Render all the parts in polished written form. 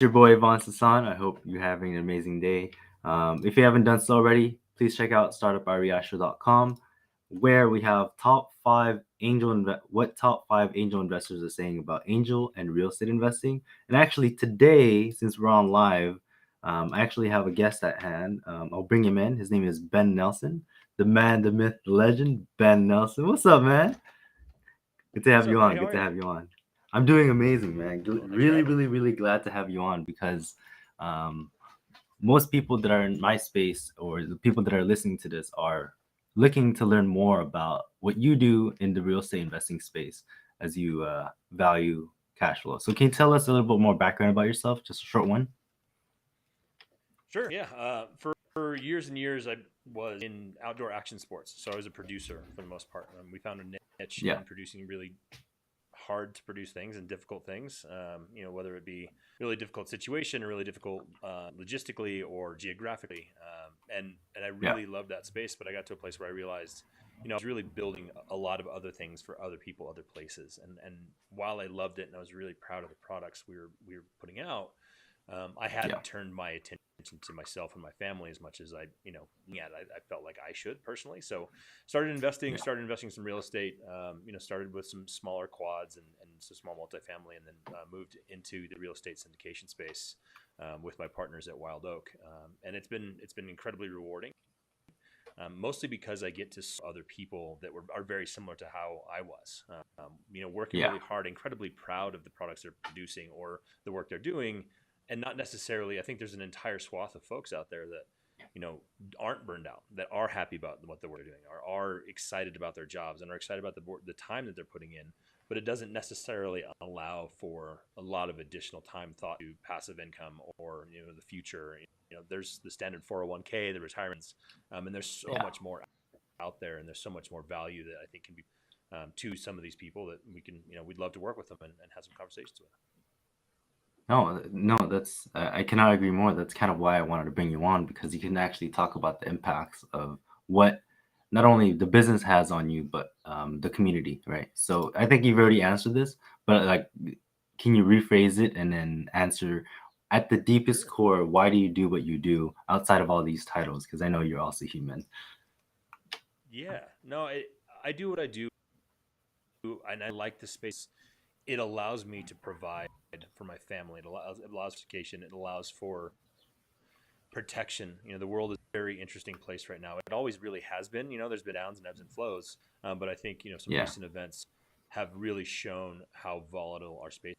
your boy Yvonne Sasan. I hope you're having an amazing day. If you haven't done so already, please check out startuprireaction.com, where we have what top five angel investors are saying about angel and real estate investing. And actually, today, since we're on live, I actually have a guest at hand. I'll bring him in. His name is Ben Nelson, the man, the myth, the legend, Ben Nelson. What's up, man? Good to What's have up, you Ray? on. How Good are to you? have you on. I'm doing amazing, man. Well, thanks for Really, having me. really, really glad to have you on because um, most people that are in my space or the people that are listening to this are looking to learn more about what you do in the real estate investing space as you value cash flow. So, can you tell us a little bit more background about yourself? Just a short one. Sure. Yeah. For years and years, I was in outdoor action sports, so I was a producer for the most part. We found a niche Yeah. in producing really hard to produce things and difficult things. Whether it be really difficult situation or really difficult logistically or geographically. And I Yeah. really loved that space, but I got to a place where I realized, I was really building a lot of other things for other people, other places. And while I loved it and I was really proud of the products we were putting out, I Yeah. hadn't turned my attention to myself and my family as much as I felt like I should personally. So Yeah. started investing some real estate, started with some smaller quads and some small multifamily, and then moved into the real estate syndication space with my partners at Wild Oak. And it's been incredibly rewarding. Mostly because I get to other people that are very similar to how I was, working Yeah. really hard, incredibly proud of the products they're producing or the work they're doing, and not necessarily. I think there's an entire swath of folks out there that aren't burned out, that are happy about what they're doing, are excited about their jobs, and are excited about the time that they're putting in. But it doesn't necessarily allow for a lot of additional time thought to passive income or the future. There's the standard 401k, the retirements, and there's so Yeah. much more out there, and there's so much more value that I think can be to some of these people that we'd love to work with them and have some conversations with. No, no, that's I cannot agree more. That's kind of why I wanted to bring you on because you can actually talk about the impacts of what not only the business has on you, but the community, right? So I think you've already answered this, but like, can you rephrase it and then answer at the deepest Sure. core, why do you do what you do outside of all these titles? Because I know you're also human. Yeah. No, I do what I do, and I like the space. It allows me to provide for my family. It allows education. It allows for protection. The world is a very interesting place right now. It always really has been. There's been downs and ebbs and flows, but I think some Yeah, recent events have really shown how volatile our space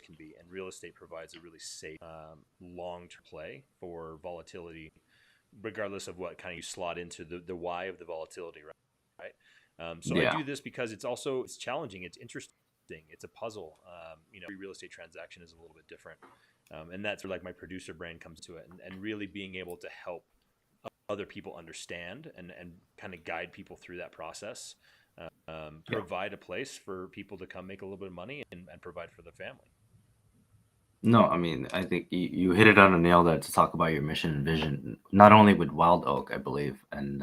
can be, and real estate provides a really safe, long-term play for volatility, regardless of what kind of you slot into the why of the volatility, right? So I yeah, do this because it's challenging, it's interesting, it's a puzzle. Every real estate transaction is a little bit different, and that's where like my producer brain comes to it, and really being able to help other people understand and kind of guide people through that process. yeah. Provide a place for people to come make a little bit of money and provide for their family. No, I mean, I think you hit it on the nail there to talk about your mission and vision, not only with Wild Oak, I believe, and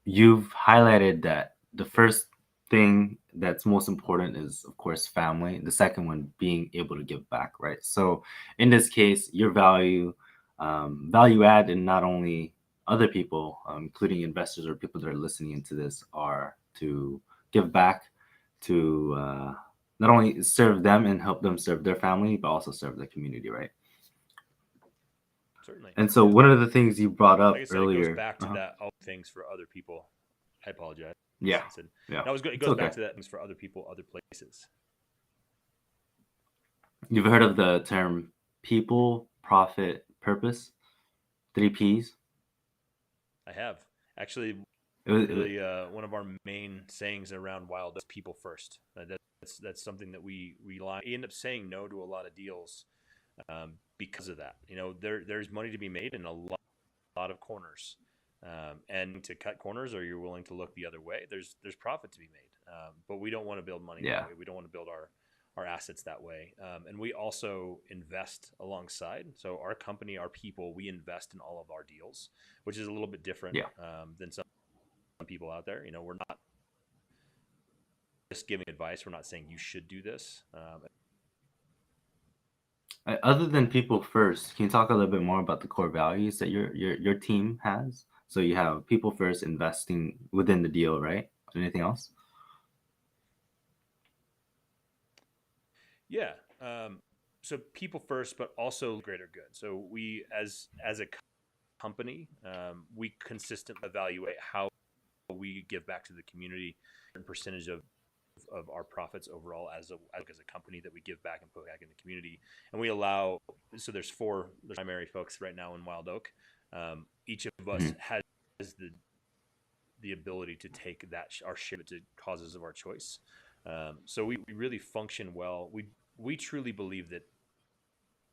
you've highlighted that the first thing that's most important is, of course, family. The second one being able to give back, right? So in this case, your value add in not only other people, including investors or people that are listening into this, are to give back to not only serve them and help them serve their family, but also serve the community, right? Certainly, And so yeah. one of the things you brought Like up I said, it goes earlier, back to that all things for other people. I apologize. yeah, I said yeah, no. It it's goes back okay. to that things for other people, other places. You've heard of the term people, profit, purpose, three P's? I have actually It really one of our main sayings around Wild is people first. That's something that we rely. We end up saying no to a lot of deals because of that. There's money to be made in a lot of corners. And to cut corners, or you're willing to look the other way. There's profit to be made, but we don't want to build money that yeah, way. We don't want to build our assets that way. And we also invest alongside. So our company, our people, we invest in all of our deals, which is a little bit different yeah, than some people out there. We're not just giving advice. We're not saying you should do this. Other than people first, can you talk a little bit more about the core values that your team has? So you have people first, investing within the deal, right? Anything else? Yeah. So people first, but also greater good. So we, as a company, we consistently evaluate how we give back to the community, and percentage of our profits overall as a company that we give back and put back in the community. And we allow, so there's primary folks right now in Wild Oak. Each of us Mhm. has the ability to take our share to causes of our choice. So we really function well. We truly believe that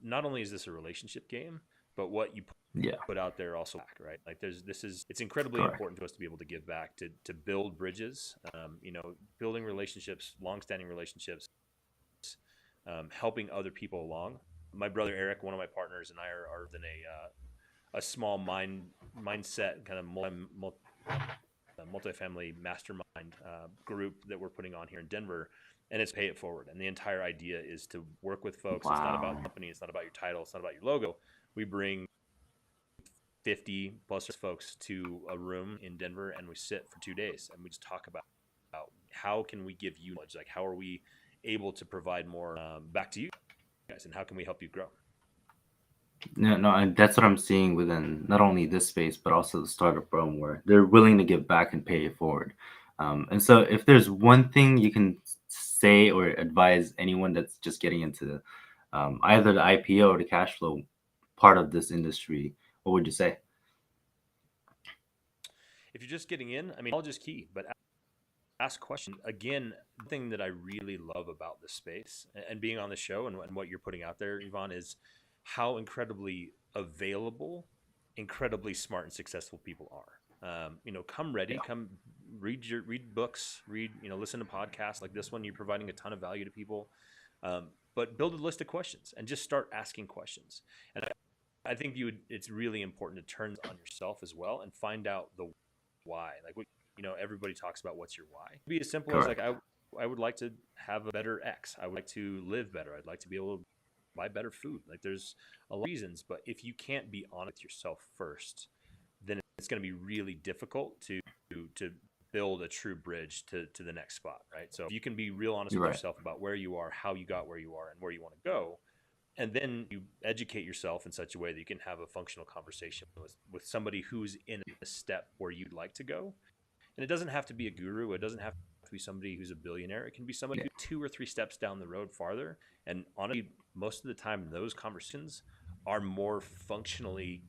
not only is this a relationship game, but what you Yeah, put out there also back, right? Like it's incredibly correct. important to us to be able to give back, to build bridges, building relationships, long-standing relationships, helping other people along. My brother Eric, one of my partners, and I are in a small mindset kind of multifamily mastermind group that we're putting on here in Denver, and it's pay it forward. And the entire idea is to work with folks. It's not about the Wow. company. It's not about your title. It's not about your logo. We bring 50 plus folks to a room in Denver, and we sit for 2 days and we just talk about how can we give you knowledge, like how are we able to provide more back to you guys, and how can we help you grow. No, no, and that's what I'm seeing within not only this space but also the startup realm, where they're willing to give back and pay it forward. And so, if there's one thing you can say or advise anyone that's just getting into either the IPO or the cash flow part of this industry, what would you say? If you're just getting in, I mean, all just key, but ask questions. Again, the thing that I really love about this space and being on the show, and what you're putting out there, Yvonne, is how incredibly available, incredibly smart and successful people are. Come ready, Yeah, come read books, listen to podcasts like this one. You're providing a ton of value to people, but build a list of questions and just start asking questions. And I think it's really important to turn on yourself as well and find out the why. Like everybody talks about what's your why. It'd be as simple as like correct. I would like to have a better X. I would like to live better. I'd like to be able to buy better food. Like there's a lot of reasons, but if you can't be honest with yourself first, then it's going to be really difficult to build a true bridge to the next spot, right? So if you can be real honest You're with right. yourself about where you are, how you got where you are, and where you want to go, and then you educate yourself in such a way that you can have a functional conversation with somebody who's in a step where you'd like to go. And it doesn't have to be a guru. It doesn't have to be somebody who's a billionaire. It can be somebody Yeah, who's 2 or 3 steps down the road farther. And honestly, most of the time, those conversations are more functionally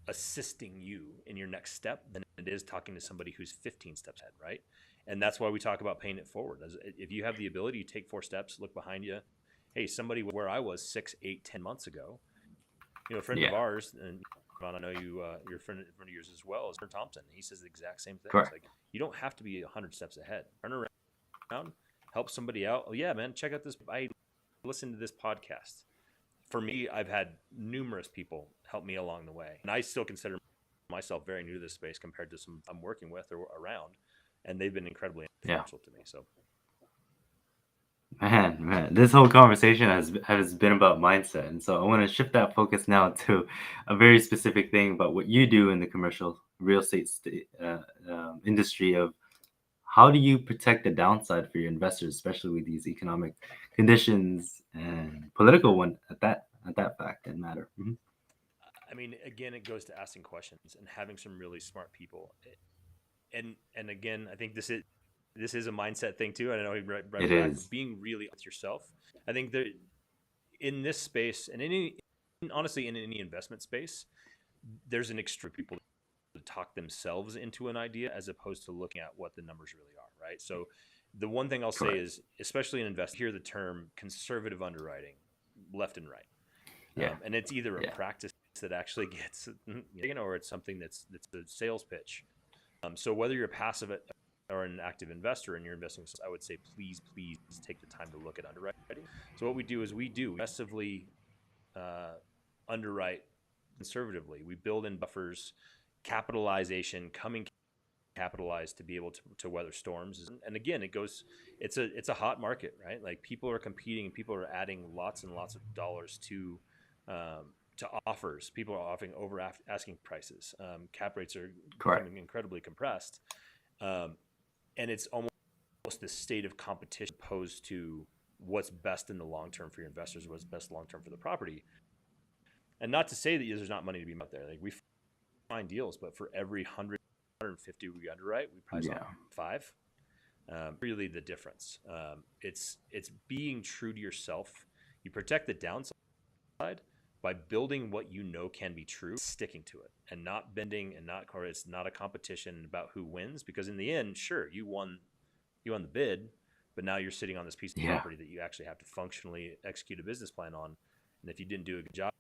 assisting you in your next step than it is talking to somebody who's 15 steps ahead, right? And that's why we talk about paying it forward. If you have the ability to take 4 steps, look behind you. Hey, somebody where I was 6, 8, 10 months ago, a friend of yeah, ours, and Ron, I know you're a friend of yours as well, is Aaron Thompson. He says the exact same thing. It's correct. like you don't have to be 100 steps ahead. Turn around, help somebody out. Oh yeah, man, check out this. I listened to this podcast. For me, I've had numerous people help me along the way, and I still consider myself very new to this space compared to some I'm working with or around, and they've been incredibly Yeah. influential to me. So Man, this whole conversation has been about mindset, and so I want to shift that focus now to a very specific thing about what you do in the commercial real estate industry. Of how do you protect the downside for your investors, especially with these economic conditions and political one at that fact and matter. Mhm. I mean, again, it goes to asking questions and having some really smart people. And again, I think this is a mindset thing too. I know he brought It it back, but is being really with yourself. I think that in this space, and honestly in any investment space, there's an extra people to talk themselves into an idea as opposed to looking at what the numbers really are, right? So the one thing I'll say correct. is, especially in invest, hear the term conservative underwriting, left and right, Yeah, and it's either a yeah, practice that actually gets or it's something that's a sales pitch. So whether you're passive or an active investor and you're investing, I would say please take the time to look at underwriting. So what we do is we aggressively uh, underwrite conservatively. We build in buffers, capitalization, coming capitalized to be able to weather storms. And again, it's a hot market, right? Like people are competing and people are adding lots and lots of dollars to offers. People are offering over asking prices. Cap rates are Correct. becoming incredibly compressed. And it's almost this state of competition opposed to what's best in the long term for your investors, what's best long term for the property. And not to say that there's not money to be made out there. Like we find deals, but for every 150 we underwrite, we price on 5. Really the difference. It's being true to yourself. You protect the downside by building what you know can be true, sticking to it, and not bending and not. It's not a competition about who wins, because in the end, sure, you won the bid, but now you're sitting on this piece of property that you actually have to functionally execute a business plan on. And if you didn't do a good job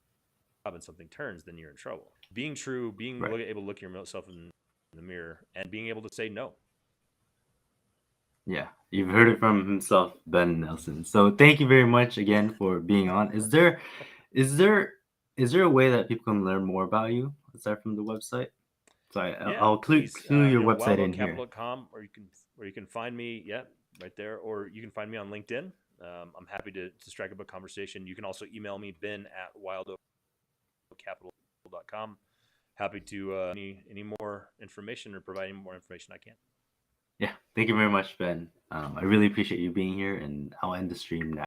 and something turns, then you're in trouble. Being true, being able to look at yourself in the mirror and being able to say no. Yeah, you've heard it from himself, Ben Nelson. So thank you very much again for being on. Is there a way that people can learn more about you aside from the website? So I'll clue your website in here. WildOakCapital.com, or you can find me, right there, or you can find me on LinkedIn. I'm happy to strike up a conversation. You can also email me, ben@wildoakcapital.com. Happy to any more information or provide any more information I can. Yeah, thank you very much, Ben. I really appreciate you being here, and I'll end the stream now.